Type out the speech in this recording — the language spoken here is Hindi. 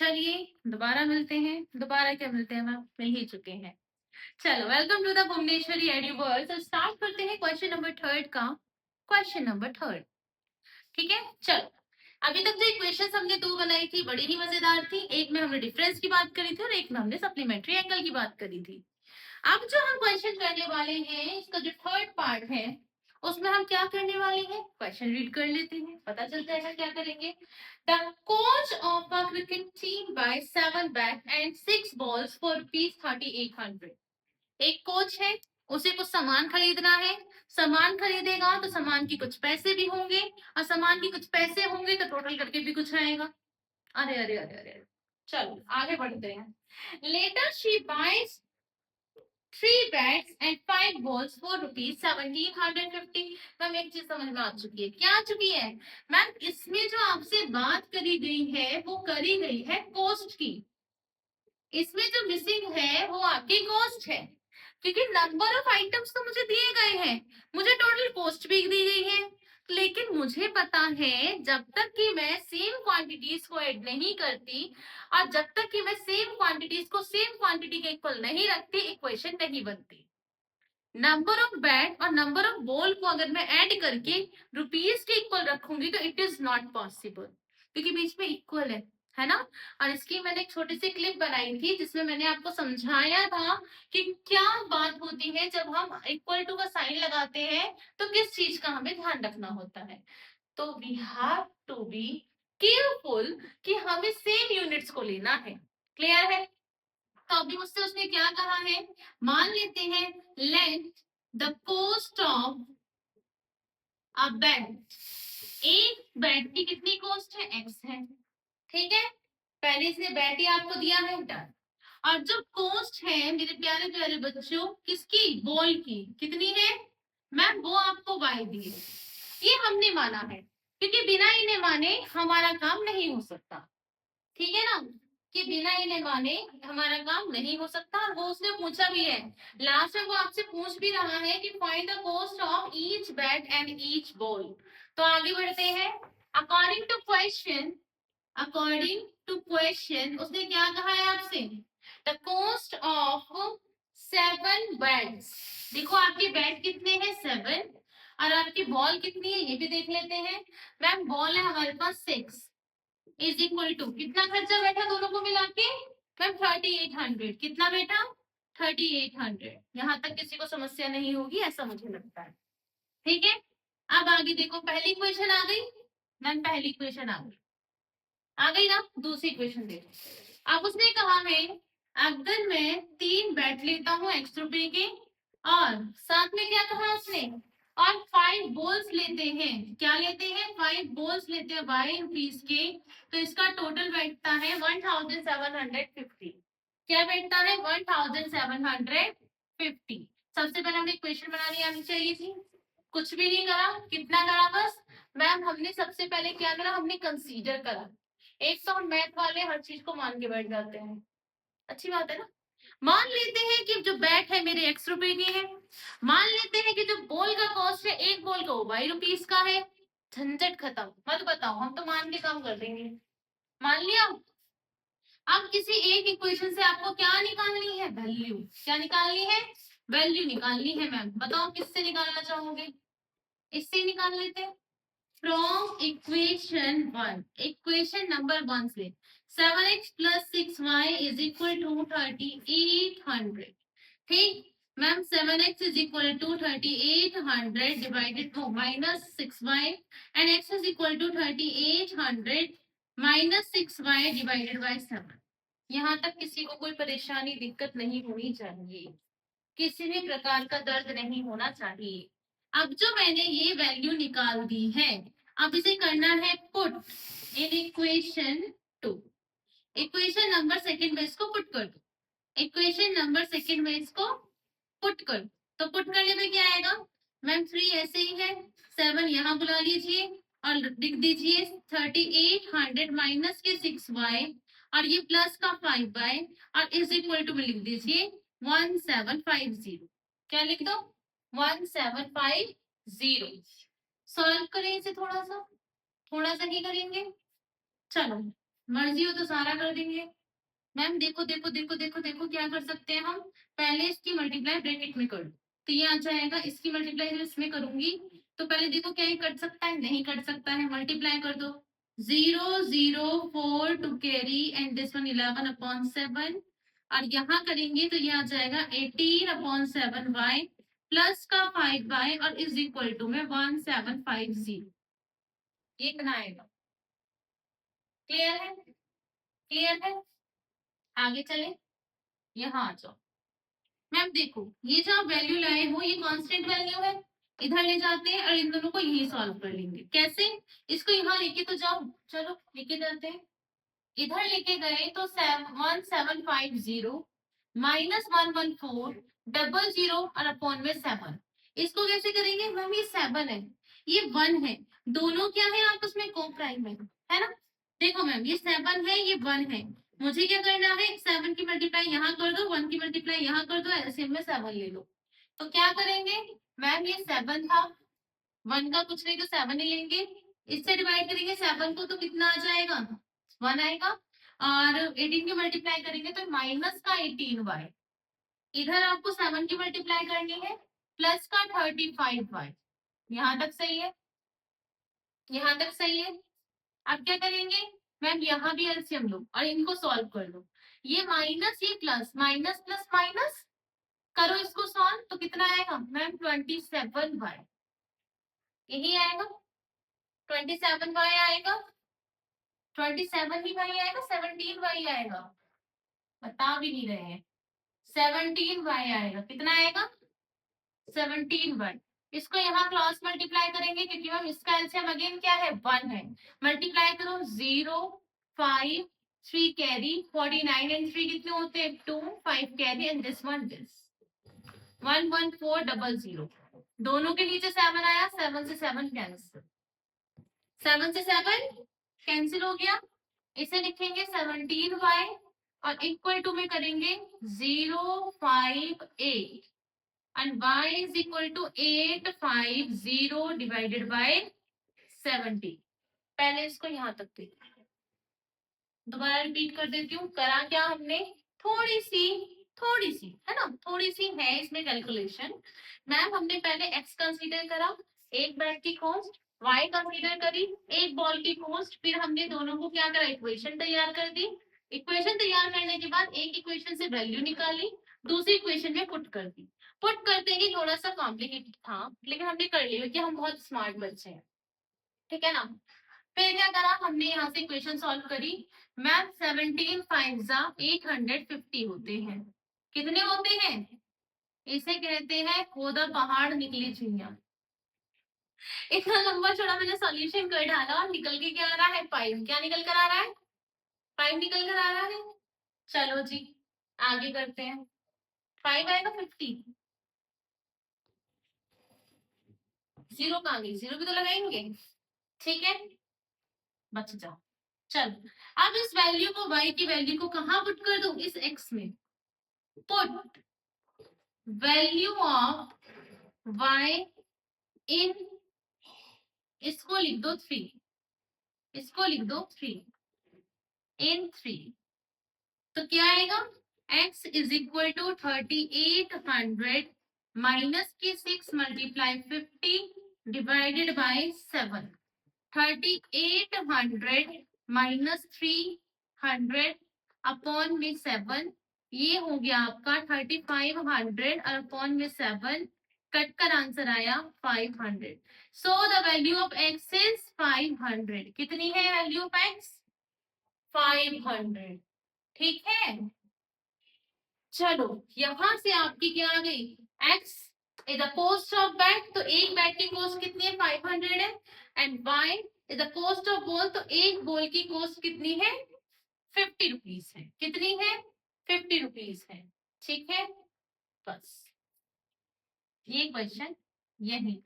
चलिए दोबारा मिलते हैं। दोबारा क्या मिलते हैं मैम, मिल ही चुके हैं। चलो वेलकम टू द भुवनेश्वरी एड्यूवर्स। तो स्टार्ट करते हैं क्वेश्चन नंबर थर्ड का। क्वेश्चन नंबर थर्ड, ठीक है। चलो अभी तक जो इक्वेशंस हमने दो बनाई थी बड़ी ही मजेदार थी। एक में हमने डिफरेंस की बात करी थी और एक में हमने सप्लीमेंट्री एंगल की बात करी थी। अब जो हम क्वेश्चन करने वाले हैं, इसका जो थर्ड पार्ट है उसमें हम क्या करने वाले हैं, क्वेश्चन रीड कर लेते हैं, पता चल जाएगा क्या करेंगे। The coach of a cricket team by 7 bat and 6 balls for ₹3800। एक कोच है, उसे कुछ सामान खरीदना है। सामान खरीदेगा तो सामान की कुछ पैसे भी होंगे, और सामान की कुछ पैसे होंगे तो टोटल करके भी कुछ आएगा। अरे अरे अरे अरे, चलो आगे बढ़ते हैं। Later she buys 3 bats and 5 balls for ₹1750। Ma'am एक चीज समझ में आ चुकी है, क्या आ चुकी है मैम, इसमें जो आपसे बात करी गई है वो करी गई है कॉस्ट की। इसमें जो मिसिंग है वो आपकी कॉस्ट है, क्योंकि नंबर ऑफ आइटम्स तो मुझे दिए गए हैं, मुझे टोटल कॉस्ट भी दी गई है। लेकिन मुझे पता है जब तक कि मैं सेम क्वांटिटीज को ऐड नहीं करती और जब तक कि मैं सेम क्वांटिटीज को सेम क्वांटिटी के इक्वल नहीं रखती, इक्वेशन नहीं बनती। नंबर ऑफ बैट और नंबर ऑफ बॉल को अगर मैं ऐड करके रुपीज के इक्वल रखूंगी तो इट इज नॉट पॉसिबल, क्योंकि बीच में इक्वल है ना। और इसकी मैंने एक छोटी सी क्लिप बनाई थी जिसमें मैंने आपको समझाया था कि क्या बात होती है जब हम इक्वल टू का साइन लगाते हैं, तो किस चीज का हमें ध्यान रखना होता है। तो we have to be careful कि हमें सेम यूनिट्स को लेना है। क्लियर है। तो अभी मुझसे उसने क्या कहा है, मान लेते हैं let the cost of a bed. एक बेड की कितनी कॉस्ट है, एक्स है, ठीक है। पहले इसने बेड ही आपको दिया है, डन। और जो कॉस्ट है मेरे प्यारे प्यारे बच्चों, किसकी, बॉल की, कितनी है मैम, वो आपको वाई दी है। ये हमने माना है, क्योंकि बिना इन्हें माने हमारा काम नहीं हो सकता, ठीक है ना, कि बिना इन्हें माने हमारा काम नहीं हो सकता। और वो उसने पूछा भी है, लास्ट में वो आपसे पूछ भी रहा है कि find the cost of each bat and each ball. तो आगे बढ़ते हैं। According to question, according to question उसने क्या कहा है आपसे, द कॉस्ट ऑफ 7 बैट्स। देखो आपके बैट कितने हैं, 7, और आपकी बॉल कितनी है ये भी देख लेते हैं। मैम बॉल है हमारे पास 6 इज इक्वल टू, कितना खर्चा बैठा दोनों को मिला के मैम 3800। कितना बेटा, 3800। यहां तक किसी को समस्या नहीं होगी ऐसा मुझे लगता है, ठीक है। अब आगे देखो, पहली क्वेश्चन आ गई मैम, पहली क्वेश्चन आ गई ना। दूसरी क्वेश्चन देखो। अब उसने कहा है अगर मैं 3 बैट लेता हूँ x रुपए के, और साथ में क्या कहा उसने, और 5 बॉल्स लेते हैं, क्या लेते हैं, 5 बॉल्स लेते हैं ₹y के, तो इसका टोटल बैठता है 1750। क्या बैठता है, 1750। सबसे पहले हमें इक्वेशन बनानी आनी चाहिए थी, कुछ भी नहीं करा, कितना करा बस मैम, हमने सबसे पहले क्या करा, हमने कंसीडर करा। एक तो हम मैथ वाले हर चीज को मान के बैठ जाते हैं, अच्छी बात है ना। मान लेते हैं कि जो बैट है मेरे x रुपए की है, मान लेते हैं कि जो बॉल का कॉस्ट है एक बॉल का वो ₹y का है। झंझट खत्म, मत बताओ, हम तो मान के काम कर देंगे। मान लिया। अब किसी एक इक्वेशन से आपको क्या निकालनी है, वैल्यू। क्या निकालनी है, वैल्यू निकालनी है। मैम बताओ किससे निकालना चाहोगे, इससे निकाल लेते हैं। फ्रॉम इक्वेशन 1, इक्वेशन नंबर 1 से 7x + 6y is equal to 3800। ठीक ma'am, 7x is equal to 3800 divided to -6y and x is equal to 3800 -6y divided by 7। यहाँ तक किसी को कोई परेशानी दिक्कत नहीं होनी चाहिए, किसी भी प्रकार का दर्द नहीं होना चाहिए। अब जो मैंने ये वैल्यू निकाल दी है, अब इसे करना है put in equation 2। Equation number second में इसको पुट कर दो, इक्वेशन नंबर सेकंड में इसको पुट कर। तो पुट करने में क्या आएगा मैम, 3 ऐसे ही है, 7 यहाँ बुला लीजिए और लिख दीजिए 3800 माइनस के 6y, और ये प्लस का 5y, और इज इक्वल टू में लिख दीजिए 1750। क्या लिख दो, 1750। सॉल्व करें इसे, थोड़ा सा ही करेंगे। चलो मर्जी हो तो सारा कर देंगे। मैम देखो देखो देखो देखो देखो क्या कर सकते हैं हम, पहले इसकी मल्टीप्लाई ब्रैकेट में कर दो, तो ये आ जाएगा, इसकी मल्टीप्लाई जब इसमें करूंगी तो पहले देखो क्या ये कट सकता है, नहीं कट सकता है, मल्टीप्लाई कर दो। 0 0 4 to carry and this one 11/7, और यहाँ करेंगे तो ये आ जाएगा 18/7y प्लस का 5y और इज इक्वल टू में 1750, ये कितना आएगा? क्लियर है? क्लियर है? आगे चले, यहाँ आ जाओ। मैम देखो ये जो आप वैल्यू लाए हो ये कांस्टेंट वैल्यू है, इधर ले जाते हैं और इन दोनों को यही सॉल्व कर लेंगे। कैसे? इसको यहाँ लेके तो जाओ, चलो लेके जाते हैं। इधर लेके गए तो 1750 -114 00 और अपॉन में 7। इसको कैसे करेंगे मैम? ये 7 है, ये 1 है, दोनों क्या है आपस में को प्राइम है ना? देखो मैम ये 7 है, ये 1 है, मुझे क्या करना है, 7 की मल्टीप्लाई यहाँ कर दो, 1 की मल्टीप्लाई यहाँ कर दो, ऐसे में 7 ले लो। तो क्या करेंगे मैम, ये 7 था, 1 का कुछ नहीं तो 7 ही लेंगे, इससे डिवाइड करेंगे 7 को तो कितना आ जाएगा, 1 आएगा, और 18 की मल्टीप्लाई करेंगे तो माइनस का 18y, इधर आपको 7 की मल्टीप्लाई करनी है प्लस का 35y। यहाँ तक सही है? यहाँ तक सही है? अब क्या करेंगे मैम, यहाँ भी एलसीएम लो और इनको सॉल्व कर लो, ये माइनस ये प्लस, माइनस प्लस माइनस करो, इसको सॉल्व तो कितना आएगा मैम, 27y, यही आएगा, 27y आएगा, 27 ही वाई आएगा, 17y आएगा, बता भी नहीं रहे हैं, 17y आएगा, कितना आएगा, 17y। इसको यहाँ क्रॉस मल्टीप्लाई करेंगे क्योंकि मैम इसका एलसीएम अगेन क्या है, 1 है, मल्टीप्लाई करो, 0 5 3 कैरी 49 एंड 3 कितने होते हैं, 2 5 कैरी एंड दिस 11400, दोनों के नीचे 7 आया, 7 से 7 कैंसिल, 7 से 7 कैंसिल हो गया, इसे लिखेंगे 17y और इक्वल टू में करेंगे 058 and y is equal to 850 divided by 70। पहले इसको यहां तक देखिए, दोबारा रिपीट कर देती हूँ, करा क्या हमने, थोड़ी सी है ना, थोड़ी सी है इसमें कैलकुलेशन। मैम हमने पहले x कंसीडर करा, एक बैट की कॉस्ट, y कंसीडर करी, एक बॉल की कॉस्ट, फिर हमने दोनों को क्या करा, इक्वेशन तैयार कर दी, इक्वेशन तैयार करने के बाद एक इक्वेशन से वैल्यू निकाली, दूसरी इक्वेशन में पुट कर दी, पुट करते ही थोड़ा सा कॉम्प्लिकेटेड था लेकिन हमने कर लिया क्योंकि हम बहुत स्मार्ट बच्चे हैं, ठीक है ना। फिर क्या करा हमने, यहाँ से इक्वेशन सॉल्व करी, मैम 17 5 850 होते हैं, कितने होते हैं, इसे कहते हैं खोदा पहाड़ निकली चिड़िया। इतना लंबा चौड़ा मैंने सॉल्यूशन कर डाला और निकल के क्या आ रहा है, 5, क्या निकल कर आ रहा है, 5 निकल कर आ रहा है। चलो जी आगे करते हैं, 5 आएगा 50, जीरो कहाँ गई, जीरो भी तो लगाएंगे, ठीक है, बच जाओ। चलो अब इस वैल्यू को, y की वैल्यू को कहाँ पुट कर दो, इस x में, पुट वैल्यू ऑफ y इन, इसको लिख दो 3, इसको लिख दो 3 इन 3, तो क्या आएगा, x is equal to 3800 minus की 6 multiply 50 divided by 7, 3800 minus 300 upon में 7, ये हो गया आपका 3500 और अपॉन में 7, कट कर आंसर आया 500। So the value of x is 500, कितनी है वैल्यू ऑफ x, 500, ठीक है। चलो यहां से आपकी क्या आ गई, x is the cost of bat, तो एक बैट की कॉस्ट कितनी है, 500 है, and y is the cost of ball, तो एक बॉल की कॉस्ट कितनी है, 50 रुपीज है, कितनी है, 50 रुपीज है, ठीक है, बस ये क्वेश्चन यही